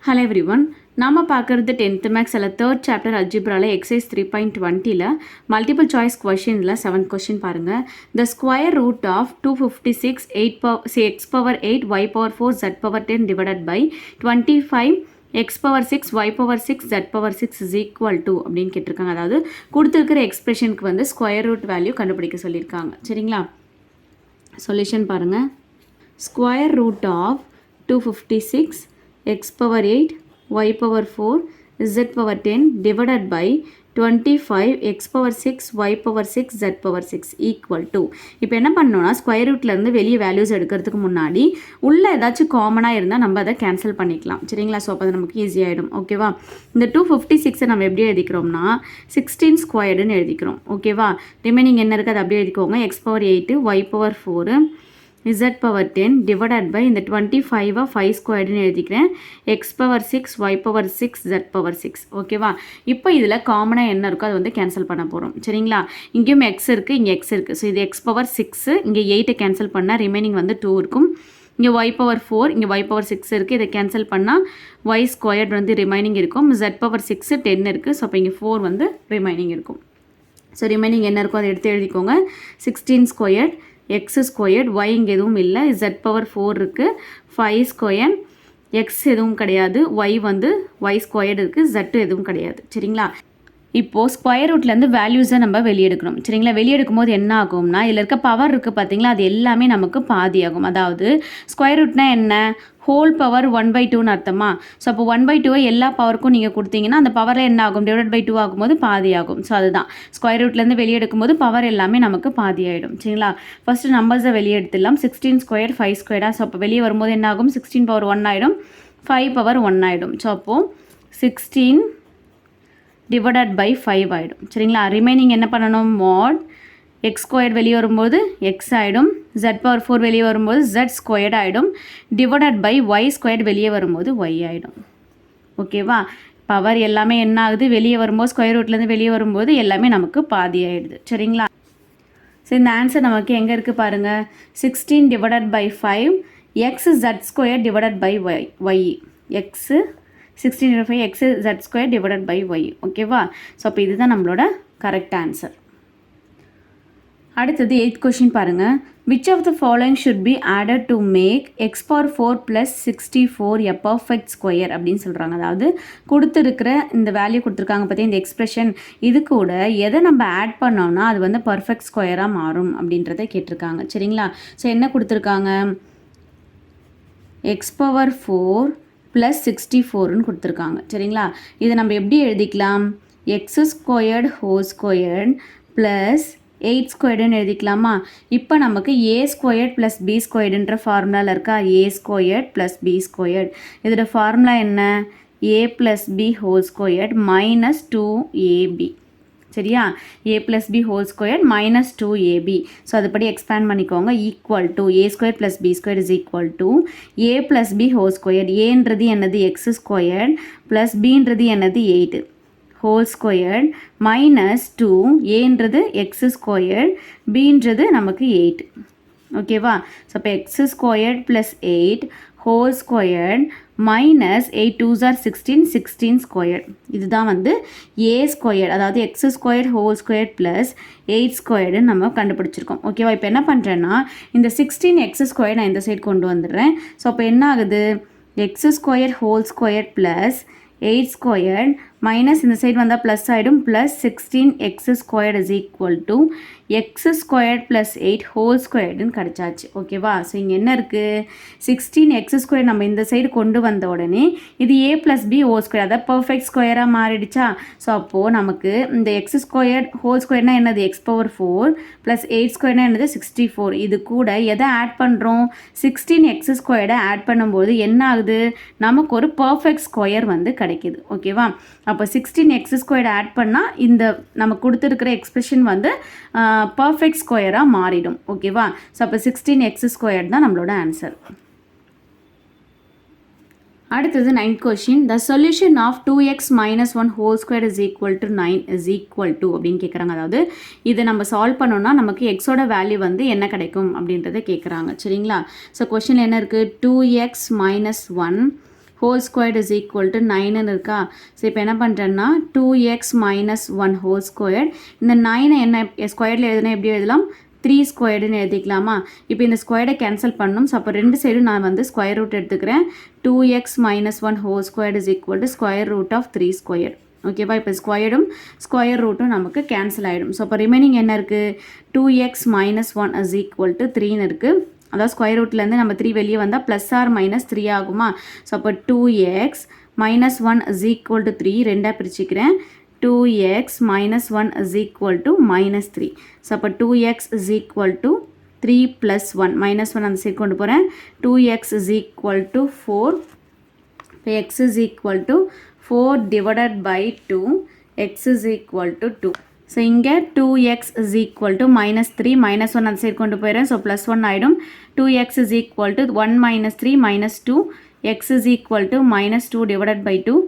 Hello everyone, நாம் பார்க்குறது 10th maths அல்ல தேர்ட் சாப்டர் அல்ஜிப்ராவில் எக்ஸைஸ் 3.20ல் மல்டிபிள் சாய்ஸ் கொஷினில் 7th கொஷின் பாருங்கள். The square root of 256 x power 8 y power 4 z power 10 divided by 25 x power 6 y power 6 z power 6 is equal to அப்படின்னு கேட்டிருக்காங்க. அதாவது கொடுத்துருக்கிற எக்ஸ்பிரஷனுக்கு வந்து ஸ்கொயர் ரூட் வேல்யூ கண்டுபிடிக்க சொல்லியிருக்காங்க. சரிங்களா, சொல்யூஷன் பாருங்கள். Square root of 256 x power 8 y power 4 z power 10 divided by 25 x power 6 y power 6 z power 6 equal to. இப்போ என்ன பண்ணணும்னா ஸ்கொயர் ரூட்லேருந்து வெளியே வேல்யூஸ் எடுக்கிறதுக்கு முன்னாடி உள்ள ஏதாச்சும் காமனாக இருந்தால் நம்ம அதை கேன்சல் பண்ணிக்கலாம். சரிங்களா, ஸோ அப்போ அது நமக்கு ஈஸியாகிடும். ஓகேவா, இந்த 256 நம்ம எப்படி எழுதிக்கிறோம்னா 16 ஸ்கொயர்டுன்னு எழுதிக்கிறோம். ஓகேவா, ரிமைனிங் என்ன இருக்குது அதை அப்படியே எழுதிக்கோங்க. x power 8 y power 4 z power 10 divided by இந்த 25 5 ஸ்கொயர்டுன்னு எழுதிக்கிறேன். x power 6 y power 6 z power 6. ஓகேவா, இப்போ இதில் காமனாக என்ன இருக்கோ அதை வந்து கேன்சல் பண்ண போகிறோம். சரிங்களா, இங்கேயும் எக்ஸ் இருக்குது, இங்கே எக்ஸ் இருக்குது. ஸோ இது x power 6, இங்கே 8 கேன்சல் பண்ணால் ரிமைனிங் வந்து 2 இருக்கும். இங்கே y power 4, இங்கே y power 6 இருக்குது. இதை கேன்சல் பண்ணால் y ஸ்கொயர்டு வந்து ரிமைனிங் இருக்கும். z power 6 10 இருக்குது. ஸோ அப்போ இங்கே 4 வந்து ரிமைனிங் இருக்கும். ஸோ ரிமைனிங் என்ன இருக்கோ அதை எடுத்து எழுதிக்கோங்க. 16 ஸ்கொயர்ட் எக்ஸ் ஸ்கொயர்ட் ஒய் இங்கே எதுவும் இல்லை. ஜெட் பவர் 4 இருக்குது. 5 ஸ்கொயர் எக்ஸ் எதுவும் கிடையாது. ஒய் வந்து ஒய் ஸ்கொயர்டு இருக்குது. ஜெட்டு எதுவும் கிடையாது. சரிங்களா, இப்போது ஸ்கொயர் ரூட்லேருந்து வேல்யூஸை நம்ம வெளியெடுக்கணும். சரிங்களா, வெளியெடுக்கும் போது என்ன ஆகும்னா இதில் இருக்க பவர் இருக்குது பார்த்தீங்களா, அது எல்லாமே நமக்கு பாதி ஆகும். அதாவது ஸ்கொயர் ரூட்னா என்ன, ஹோல் பவர் 1/2ன்னு அர்த்தமா. ஸோ அப்போ 1/2 எல்லா பவருக்கும் நீங்கள் கொடுத்தீங்கன்னா அந்த பவரில் என்ன ஆகும், டிவைட் பை 2 ஆகும்போது பாதி ஆகும். ஸோ அதுதான் ஸ்கொயர் ரூட்லேருந்து வெளியே எடுக்கும்போது பவர் எல்லாமே நமக்கு பாதி ஆகிடும். சரிங்களா, ஃபஸ்ட்டு நம்பர்ஸை வெளியே எடுத்துடலாம். 16 ஸ்கொயர் 5 ஸ்கொயர்டா. ஸோ அப்போ வெளியே வரும்போது என்ன ஆகும், 16 பவர் 1 ஆகிடும், 5 பவர் 1 ஆகிடும். ஸோ அப்போது 16 டிவைடட் பை 5 ஆகிடும். சரிங்களா, ரிமைனிங் என்ன பண்ணணும், மாட் எக்ஸ் ஸ்கொயர் வெளியே வரும்போது எக்ஸ் ஆகிடும், ஜெட் பவர் 4 வெளியே வரும்போது ஜெட் ஸ்கொயர்டு ஆகிடும், டிவைடட் பை ஒய் ஸ்கொயர்டு வெளியே வரும்போது ஒய் ஆகிடும். ஓகேவா, பவர் எல்லாமே என்ன ஆகுது, வெளியே வரும்போது ஸ்கொயர் ரூட்லேருந்து வெளியே வரும்போது எல்லாமே நமக்கு பாதி ஆகிடுது. சரிங்களா, ஸோ இந்த ஆன்சர் நமக்கு எங்கே இருக்குது பாருங்கள். 16 divided by 5 x z square divided by y. X 16 5 x z square divided by y. ஓகேவா, ஸோ அப்போ இதுதான் நம்மளோட கரெக்ட் ஆன்சர். அடுத்தது 8th கொஷின் பாருங்கள். Which of the following should be added to make x power 4 + 64 a perfect square அப்படின்னு சொல்கிறாங்க. அதாவது கொடுத்துருக்கிற இந்த வேல்யூ கொடுத்துருக்காங்க பற்றி இந்த எக்ஸ்பிரஷன், இது கூட எதை நம்ம ஆட் பண்ணோம்னா அது வந்து பர்ஃபெக்ட் ஸ்கொயராக மாறும் அப்படின்றத கேட்டிருக்காங்க. சரிங்களா, ஸோ என்ன கொடுத்துருக்காங்க, எக்ஸ் பவர் 4 + 64ன்னு கொடுத்துருக்காங்க. சரிங்களா, இதை நம்ம எப்படி எழுதிக்கலாம், x squared whole squared plus 8 ஸ்கொயர்டுன்னு எழுதிக்கலாமா. இப்போ நமக்கு ஏ ஸ்கொயர்ட் ப்ளஸ் பி ஸ்கொயர்டுன்ற ஃபார்முலாவில் இருக்கா, A squared plus B squared. இதோட ஃபார்முலா என்ன, A plus B whole squared minus 2ab. சரியா, A plus B whole square minus 2ab. So அதுபடி எக்ஸ்பேண்ட் பண்ணிக்கோங்க. Equal to A square plus B square is equal to A plus B whole square. ஏன்றது என்னது, X square plus பின்றது என்னது 8 whole square minus 2 ஏன்றது X square பின்றது நமக்கு 8. ஓகேவா, so அப்போ X square plus 8 whole square minus 8 2s are 16 16 square. இதுதான் வந்து ஏ square, அதாவது X square whole square plus 8 ஸ்கொயர்டுன்னு நம்ம கண்டுபிடிச்சிருக்கோம். ஓகேவா, இப்போ என்ன பண்ணுறேன்னா இந்த 16 எக்ஸ் ஸ்கொயர் நான் இந்த சைடு கொண்டு வந்துடுறேன். ஸோ அப்போ என்ன ஆகுது, x square whole square plus 8 square minus இந்த சைடு வந்தால் ப்ளஸ் ஆகிடும், plus 16 x square is equal to x square plus 8 whole ஸ்கொயர்டுன்னு கிடச்சாச்சு. ஓகேவா, ஸோ இங்கே என்ன இருக்குது, 16 எக்ஸ் ஸ்கொயர் நம்ம இந்த சைடு கொண்டு வந்த உடனே இது ஏ ப்ளஸ் பி ஹோல் ஸ்கொயர், அதாவது பர்ஃபெக்ட் ஸ்கொயராக மாறிடுச்சா. ஸோ அப்போது நமக்கு இந்த எக்ஸ் ஸ்கொயர் ஹோல் ஸ்கொயர்னா என்னது, எக்ஸ் பவர் 4 ப்ளஸ் 8 ஸ்கொயர்னா என்னது 64. இது கூட எதை ஆட் பண்ணுறோம், 16 எக்ஸ் ஸ்கொயர்டை ஆட் பண்ணும்போது என்ன ஆகுது, நமக்கு ஒரு பர்ஃபெக்ட் ஸ்கொயர் வந்து கிடைக்கிது. ஓகேவா, அப்போ 16 எக்ஸ் ஸ்கொயர்டு ஆட் பண்ணால் இந்த நம்ம கொடுத்துருக்கிற எக்ஸ்பிரஷன் வந்து பர்ஃபெக்ட் ஸ்கொயராக மாறிடும். ஓகேவா, ஸோ அப்போ 16 எக்ஸ் ஸ்கொயர் தான் நம்மளோட ஆன்சர். அடுத்தது 9th question. The solution of 2x - 1 whole square is equal to 9 is equal to அப்படின்னு கேட்குறாங்க. அதாவது இதை நம்ம சால்வ் பண்ணோம்னா நமக்கு எக்ஸோட வேல்யூ வந்து என்ன கிடைக்கும் அப்படின்றத கேட்குறாங்க. சரிங்களா, ஸோ கொஷினில் என்ன இருக்குது, 2x - 1 whole squared is equal to 9ன்னு இருக்கா. ஸோ இப்போ என்ன பண்ணுறேன்னா 2x மைனஸ் 1 ஹோல் ஸ்கொயர்ட். இந்த 9 என்ன ஸ்கொயர்டில் எழுதுனா எப்படி எழுதலாம், 3 ஸ்கொயர்டுன்னு எழுதிக்கலாமா. இப்போ இந்த ஸ்கொயர்டை கேன்சல் பண்ணணும். ஸோ அப்போ ரெண்டு சைடும் நான் வந்து ஸ்கொயர் ரூட் எடுத்துக்கிறேன். 2x minus 1 whole squared is equal to square root of 3 square. ஓகேவா. இப்போ ஸ்கொயர்டும் ஸ்கொயர் ரூட்டும் நமக்கு கேன்சல் ஆகிடும். ஸோ அப்போ ரிமைனிங் என்ன இருக்குது, 2x minus 1 is equal to 3ன்னு இருக்குது. அதாவது ஸ்கொயர் ரூட்லேருந்து நம்ம 3 வெளியே வந்தால் ப்ளஸ் ஆர் மைனஸ் 3 ஆகுமா. ஸோ அப்போ 2x minus 1 is equal to 3 ரெண்டாக பிரிச்சுக்கிறேன். 2x minus 1 is equal to minus 3. So, அப்போ 2x is equal to 3 plus 1. Minus 1 அந்த சைடு கொண்டு போகிறேன். 2x is equal to 4. இப்போ x is equal to 4 divided by 2. x is equal to 2. So, இங்கே 2x is equal to minus 3. Minus 1 அந்த side கொண்டு போகிறேன். So, plus 1 ஆயிடும். 2x is equal to 1 minus 3 minus 2. x is equal to minus 2 divided by 2.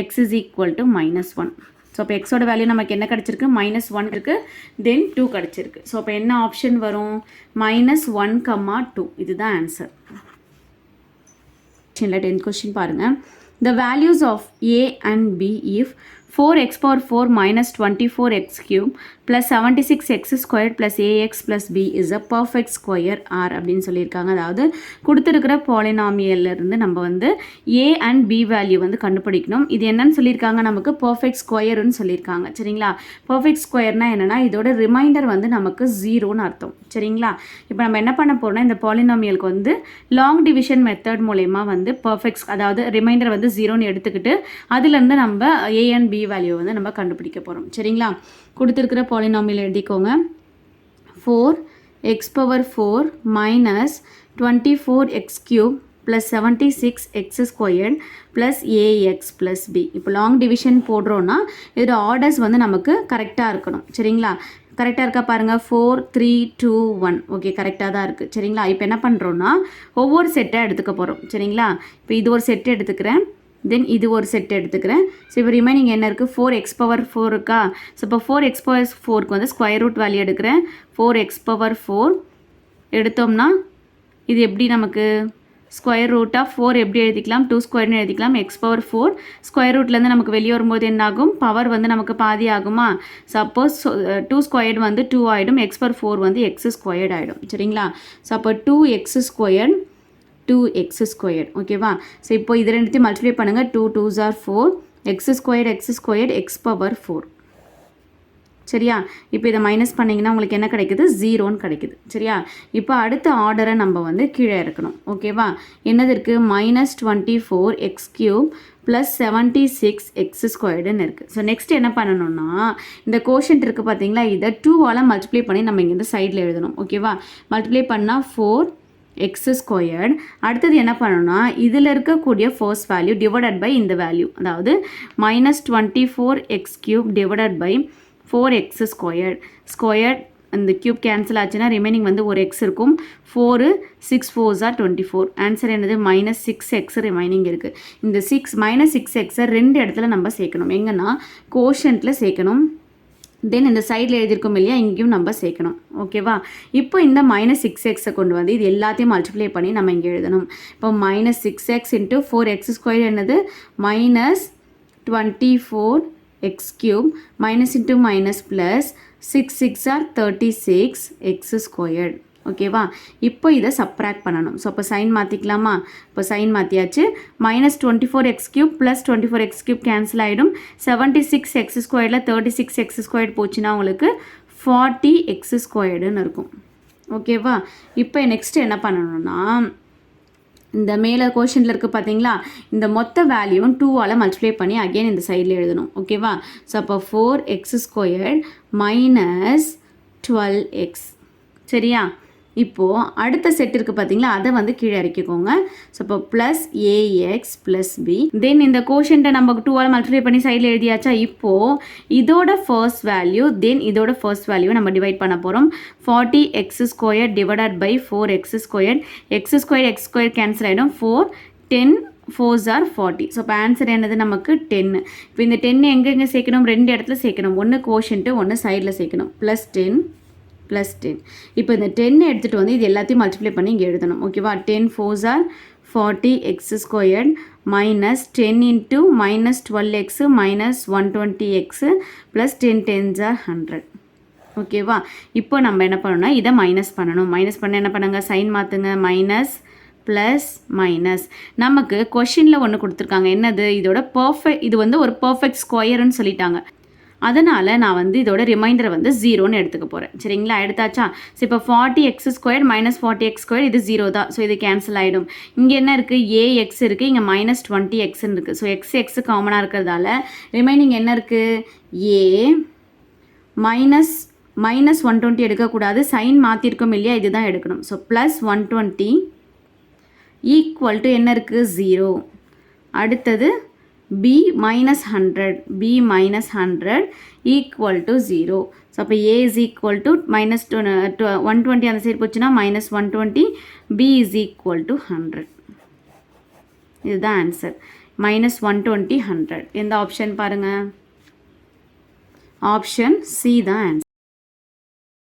x is equal to minus 1. So இப்போ எக்ஸோட value நமக்கு என்ன கிடச்சிருக்கு, -1 இருக்குது, தென் 2 கிடச்சிருக்கு. ஸோ இப்போ என்ன ஆப்ஷன் வரும், -1, 2. இதுதான் ஆன்சர். 10th கொஸ்டின் பாருங்கள். The values of a and b if 4x power 4 minus 24x cube plus 76x squared plus ax plus b is a perfect square r அப்படின்னு சொல்லியிருக்காங்க. அதாவது கொடுத்துருக்கிற பாலினாமியல்லேருந்து நம்ம வந்து a and b வேல்யூ வந்து கண்டுபிடிக்கணும். இது என்னன்னு சொல்லியிருக்காங்க, நமக்கு பர்ஃபெக்ட் ஸ்கொயர்னு சொல்லியிருக்காங்க. சரிங்களா. பர்ஃபெக்ட் ஸ்கொயர்னா என்னென்னா இதோட ரிமைண்டர் வந்து நமக்கு 0ன்னு அர்த்தம். சரிங்களா. இப்போ நம்ம என்ன பண்ண போகிறோம்னா இந்த பாலினாமியலுக்கு வந்து லாங் டிவிஷன் மெத்தட் மூலயமா வந்து பர்ஃபெக்ட், அதாவது ரிமைண்டர் வந்து 0ன்னு எடுத்துக்கிட்டு அதுலேருந்து நம்ம a and b வேல்யூ வந்து நம்ம கண்டுபிடிக்க போகிறோம். சரிங்களா. கொடுத்துருக்கிற பாலினாமியல் எழுதிக்கோங்க. 4x power 4 minus 24x cube plus 76x squared plus ax plus b. இப்போ லாங் டிவிஷன் போடுறோன்னா இதோட ஆர்டர்ஸ் வந்து நமக்கு கரெக்டாக இருக்கணும். சரிங்களா. கரெக்டாக இருக்கா பாருங்கள். 4 3 2 1. ஓகே, கரெக்டாக தான் இருக்குது. சரிங்களா. இப்போ என்ன பண்ணுறோன்னா ஒவ்வொரு செட்டை எடுத்துக்க போகிறோம். சரிங்களா. இப்போ இது ஒரு செட்டு எடுத்துக்கிறேன், தென் இது ஒரு செட் எடுத்துக்கிறேன். ஸோ இப்போ ரிமைனிங் என்ன இருக்குது, 4x power 4 இருக்கா. ஸோ இப்போ 4x power 4க்கு வந்து ஸ்கொயர் ரூட் வேல்யூ எடுக்கிறேன். 4x power 4 எடுத்தோம்னா இது எப்படி நமக்கு ஸ்கொயர் ரூட் ஆஃப் 4 எப்படி எழுதிக்கலாம், 2 ஸ்கொயர்னு எழுதிக்கலாம். x power 4 ஸ்கொயர் ரூட்லேருந்து நமக்கு வெளியே வரும்போது என்ன ஆகும், பவர் வந்து நமக்கு பாதி ஆகுமா. சப்போஸ் 2 ஸ்கொயர்டு வந்து 2 ஆகிடும், x power 4 வந்து x ஸ்கொயர்டு ஆகிடும். சரிங்களா. ஸோ அப்போ 2x ஸ்கொயர்டு 2x ஸ்கொயர்டு. ஓகேவா. ஸோ இப்போ இது ரெண்டுத்தையும் மல்டிப்ளை பண்ணுங்கள். 2 2s are 4, x squared x power 4. சரியா. இப்போ இதை மைனஸ் பண்ணிங்கன்னா உங்களுக்கு என்ன கிடைக்குது, 0ன்னு கிடைக்குது. சரியா. இப்போ அடுத்த ஆர்டரை நம்ம வந்து கீழே இருக்கணும். ஓகேவா. என்னது இருக்குது, -24x cube ப்ளஸ் 76x ஸ்கொயர்டுன்னு இருக்குது. ஸோ நெக்ஸ்ட் என்ன பண்ணணும்னா இந்த கோஷன்ட் இருக்குது பார்த்தீங்களா, இதை 2ஆல் மல்டிப்ளை பண்ணி நம்ம இங்கே இந்த சைடில் எழுதணும். ஓகேவா. மல்டிப்ளை பண்ணால் 4x ஸ்கொயர்டு. அடுத்தது என்ன பண்ணணும்னா இதில் இருக்கக்கூடிய ஃபர்ஸ்ட் வேல்யூ டிவைடட் பை இந்த வேல்யூ, அதாவது -24x cube divided by 4x squared. Squared அந்த கியூப் கேன்சல் ஆச்சுன்னா ரிமைனிங் வந்து ஒரு x இருக்கும். 4 6 4s are 24. ஆன்சர் என்னது, -6x ரிமைனிங் இருக்குது. இந்த -6x ரெண்டு இடத்துல நம்ம சேர்க்கணும். எங்கன்னா கோஷன்ட்டில் சேர்க்கணும், தென் இந்த சைடில் எழுதியிருக்கோம் இல்லையா, இங்கேயும் நம்ம சேர்க்கணும். ஓகேவா. இப்போ இந்த -6x கொண்டு வந்து இது எல்லாத்தையும் மல்டிப்ளை பண்ணி நம்ம இங்கே எழுதணும். இப்போ -6x × 4x ஸ்கொயர் என்னது, -24x cube minus into minus plus 6 6 are 36x squared. ஓகேவா. இப்போ இதை சப்ராக்ட் பண்ணணும். ஸோ அப்போ சைன் மாற்றிக்கலாமா. இப்போ சைன் மாற்றியாச்சு. -24x cube plus 24x cube cancel ஆகிடும். 76x ஸ்கொயர்டில் 36x ஸ்கொயர்டு போச்சுன்னா உங்களுக்கு 40x ஸ்கொயர்டுன்னு இருக்கும். ஓகேவா. இப்போ நெக்ஸ்ட் என்ன பண்ணணும்னா இந்த மேலே கோஷனில் இருக்குது பார்த்தீங்களா, இந்த மொத்த வேல்யூவும் 2ஆல் மல்டிப்ளை பண்ணி அகெயின் இந்த சைடில் எழுதணும். ஓகேவா. ஸோ அப்போ 4x ஸ்கொயர்டு மைனஸ் 12x. சரியா. இப்போது அடுத்த செட் இருக்குது பார்த்தீங்களா, அதை வந்து கீழே இறக்கிக்கோங்க. ஸோ இப்போ ப்ளஸ் ax ப்ளஸ் b, தென் இந்த கோஷன்ட்டை நம்ம 2ஆல் மல்டிப்ளை பண்ணி சைடில் எழுதியாச்சா. இப்போது இதோட ஃபர்ஸ்ட் வேல்யூ தென் இதோட ஃபர்ஸ்ட் வேல்யூவை நம்ம டிவைட் பண்ண போகிறோம். 40x square divided by 4x square. x square cancel ஆகிடும். 4 10 4s are 40. ஸோ இப்போ ஆன்சர் என்னது நமக்கு 10. இப்போ இந்த 10 எங்கெங்கே சேர்க்கணும், ரெண்டு இடத்துல சேர்க்கணும். ஒன்று கோஷன்ட்டு ஒன்று சைடில் சேர்க்கணும். +10 +10. இப்போ இந்த 10 எடுத்துகிட்டு வந்து இது எல்லாத்தையும் மல்டிப்ளை பண்ணி இங்கே எழுதணும். ஓகேவா. 10 4s are 40x squared minus 10 into minus 12x minus 120x plus 10 tens are 100. ஓகேவா? இப்போ நம்ம என்ன பண்ணணும்னா இதை மைனஸ் பண்ணணும். மைனஸ் பண்ண என்ன பண்ணுங்க, சைன் மாற்றுங்க. Minus plus minus. நமக்கு கொஷினில் ஒன்று கொடுத்துருக்காங்க. என்னது? இதோட பர்ஃபெக்ட், இது வந்து ஒரு பர்ஃபெக்ட் ஸ்கொயர்னு சொல்லிட்டாங்க. அதனால் நான் வந்து இதோட ரிமைண்டரை வந்து 0ன்னு எடுத்துக்க போகிறேன். சரிங்களா? எடுத்தாச்சா? ஸோ இப்போ 40x square minus 40x square இது 0 தான். ஸோ இது கேன்சல் ஆகிடும். இங்கே என்ன இருக்குது? AX இருக்குது, இங்கே மைனஸ் 20xன்னு இருக்குது. ஸோ எக்ஸ் காமனாக இருக்கிறதால ரிமைனிங் என்ன இருக்குது? A மைனஸ் 120 எடுக்கக்கூடாது. சைன் மாற்றிருக்கோம் இல்லையா? இதுதான் எடுக்கணும். ஸோ ப்ளஸ் 120 ஈக்குவல் டு என்ன இருக்குது? 0. அடுத்தது b minus 100 equal to 0. So அப்போ a is equal to minus 120 அந்த சைடு போச்சுன்னா minus 120, b is equal to 100. இதுதான் ஆன்சர். minus 120 100. எந்த ஆப்ஷன் பாருங்கள்? ஆப்ஷன் C தான் ஆன்சர்.